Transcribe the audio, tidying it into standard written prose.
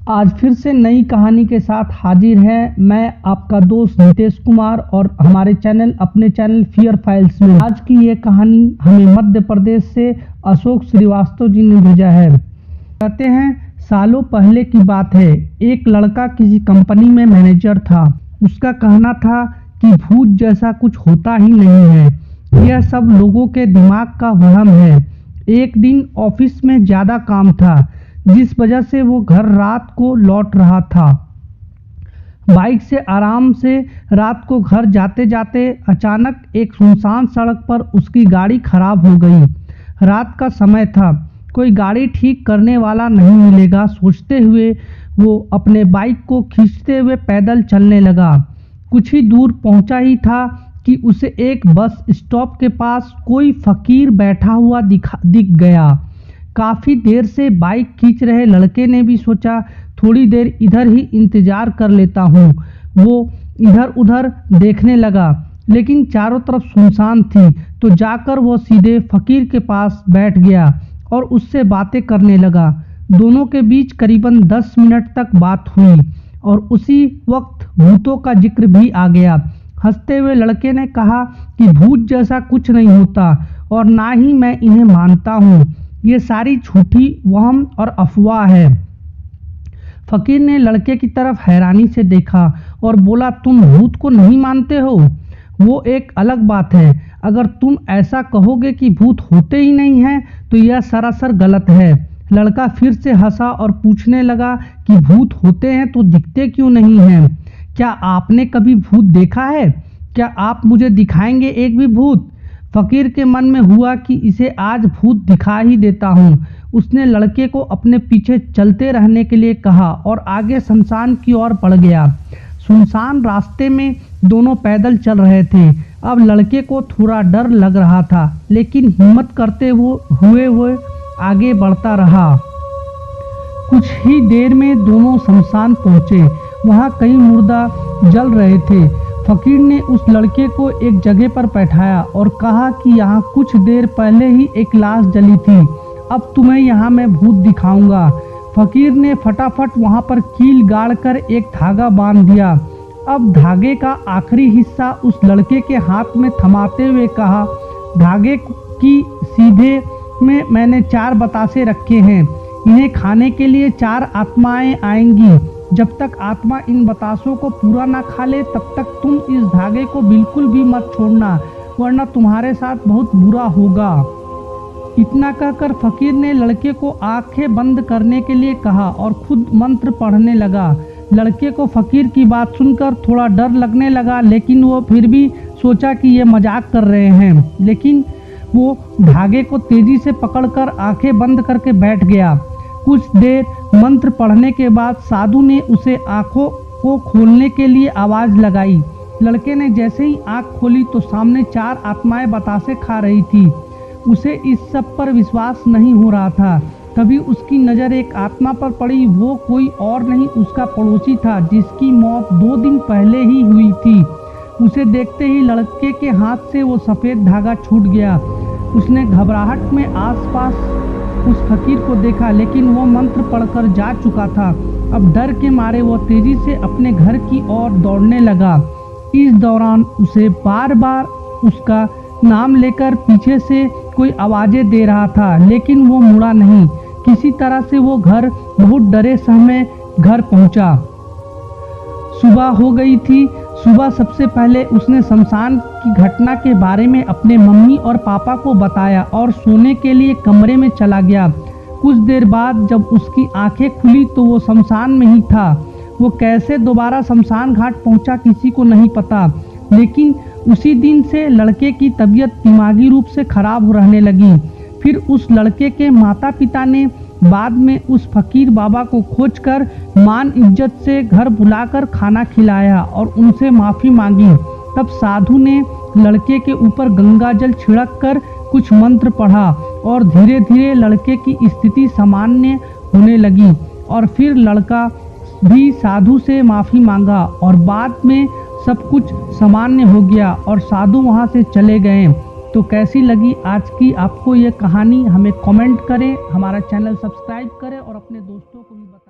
आज फिर से नई कहानी के साथ हाजिर है मैं आपका दोस्त नितेश कुमार और हमारे अपने चैनल फियर फाइल्स में। आज की ये कहानी हमें मध्य प्रदेश से अशोक श्रीवास्तव जी ने भेजा है। कहते हैं सालों पहले की बात है। एक लड़का किसी कंपनी में मैनेजर था। उसका कहना था कि भूत जैसा कुछ होता ही नहीं है, यह सब लोगों के दिमाग का वहम है। एक दिन ऑफिस में ज़्यादा काम था, जिस वजह से वो घर रात को लौट रहा था। बाइक से आराम से रात को घर जाते जाते अचानक एक सुनसान सड़क पर उसकी गाड़ी खराब हो गई। रात का समय था, कोई गाड़ी ठीक करने वाला नहीं मिलेगा। सोचते हुए वो अपने बाइक को खींचते हुए पैदल चलने लगा। कुछ ही दूर पहुंचा ही था कि उसे एक बस स्टॉप के पास कोई फकीर बैठा हुआ दिख गया। काफ़ी देर से बाइक खींच रहे लड़के ने भी सोचा थोड़ी देर इधर ही इंतज़ार कर लेता हूँ। वो इधर उधर देखने लगा, लेकिन चारों तरफ सुनसान थी। तो जाकर वो सीधे फकीर के पास बैठ गया और उससे बातें करने लगा। दोनों के बीच करीबन 10 मिनट तक बात हुई और उसी वक्त भूतों का जिक्र भी आ गया। हंसते हुए लड़के ने कहा कि भूत जैसा कुछ नहीं होता और ना ही मैं इन्हें मानता हूँ। ये सारी झूठी वहम और अफवाह है। फकीर ने लड़के की तरफ हैरानी से देखा और बोला, तुम भूत को नहीं मानते हो? वो एक अलग बात है। अगर तुम ऐसा कहोगे कि भूत होते ही नहीं हैं तो यह सरासर गलत है। लड़का फिर से हंसा और पूछने लगा कि भूत होते हैं तो दिखते क्यों नहीं हैं? क्या आपने कभी भूत देखा है? क्या आप मुझे दिखाएंगे एक भी भूत? फकीर के मन में हुआ कि इसे आज भूत दिखा ही देता हूँ। उसने लड़के को अपने पीछे चलते रहने के लिए कहा और आगे शमशान की ओर बढ़ गया। सुनसान रास्ते में दोनों पैदल चल रहे थे। अब लड़के को थोड़ा डर लग रहा था, लेकिन हिम्मत करते हुए आगे बढ़ता रहा। कुछ ही देर में दोनों शमशान पहुँचे। वहाँ कई मुर्दा जल रहे थे। फकीर ने उस लड़के को एक जगह पर बैठाया और कहा कि यहाँ कुछ देर पहले ही एक लाश जली थी। अब तुम्हें यहाँ मैं भूत दिखाऊंगा। फकीर ने फटाफट वहाँ पर कील गाड़कर एक धागा बांध दिया। अब धागे का आखिरी हिस्सा उस लड़के के हाथ में थमाते हुए कहा, धागे की सीधे में मैंने 4 बतासे रखे हैं। इन्हें खाने के लिए 4 आत्माएं आएंगी। जब तक आत्मा इन बतासों को पूरा ना खा ले तब तक तुम इस धागे को बिल्कुल भी मत छोड़ना, वरना तुम्हारे साथ बहुत बुरा होगा। इतना कहकर फकीर ने लड़के को आंखें बंद करने के लिए कहा और खुद मंत्र पढ़ने लगा। लड़के को फकीर की बात सुनकर थोड़ा डर लगने लगा, लेकिन वो फिर भी सोचा कि ये मजाक कर रहे हैं। लेकिन वो धागे को तेजी से पकड़कर आंखें बंद करके बैठ गया। कुछ देर मंत्र पढ़ने के बाद साधु ने उसे आंखों को खोलने के लिए आवाज़ लगाई। लड़के ने जैसे ही आंख खोली तो सामने 4 आत्माएं बतासे खा रही थी। उसे इस सब पर विश्वास नहीं हो रहा था। तभी उसकी नज़र एक आत्मा पर पड़ी। वो कोई और नहीं, उसका पड़ोसी था, जिसकी मौत 2 दिन पहले ही हुई थी। उसे देखते ही लड़के के हाथ से वो सफ़ेद धागा छूट गया। उसने घबराहट में आसपास उस फकीर को देखा, लेकिन वो मंत्र पढ़कर जा चुका था। अब डर के मारे वो तेजी से अपने घर की ओर दौड़ने लगा। इस दौरान उसे बार बार उसका नाम लेकर पीछे से कोई आवाज़ें दे रहा था, लेकिन वो मुड़ा नहीं। किसी तरह से वो बहुत डरे सहमे घर पहुंचा। सुबह हो गई थी। सुबह सबसे पहले उसने शमशान की घटना के बारे में अपने मम्मी और पापा को बताया और सोने के लिए कमरे में चला गया। कुछ देर बाद जब उसकी आंखें खुली तो वो शमशान में ही था। वो कैसे दोबारा शमशान घाट पहुंचा किसी को नहीं पता, लेकिन उसी दिन से लड़के की तबीयत दिमागी रूप से खराब रहने लगी। फिर उस लड़के के माता पिता ने बाद में उस फकीर बाबा को खोजकर मान इज्जत से घर बुलाकर खाना खिलाया और उनसे माफ़ी मांगी। तब साधु ने लड़के के ऊपर गंगा जल छिड़क कर कुछ मंत्र पढ़ा और धीरे धीरे लड़के की स्थिति सामान्य होने लगी। और फिर लड़का भी साधु से माफ़ी मांगा और बाद में सब कुछ सामान्य हो गया और साधु वहाँ से चले गए। तो कैसी लगी आज की आपको ये कहानी, हमें कमेंट करें, हमारा चैनल सब्सक्राइब करें और अपने दोस्तों को भी बताएं।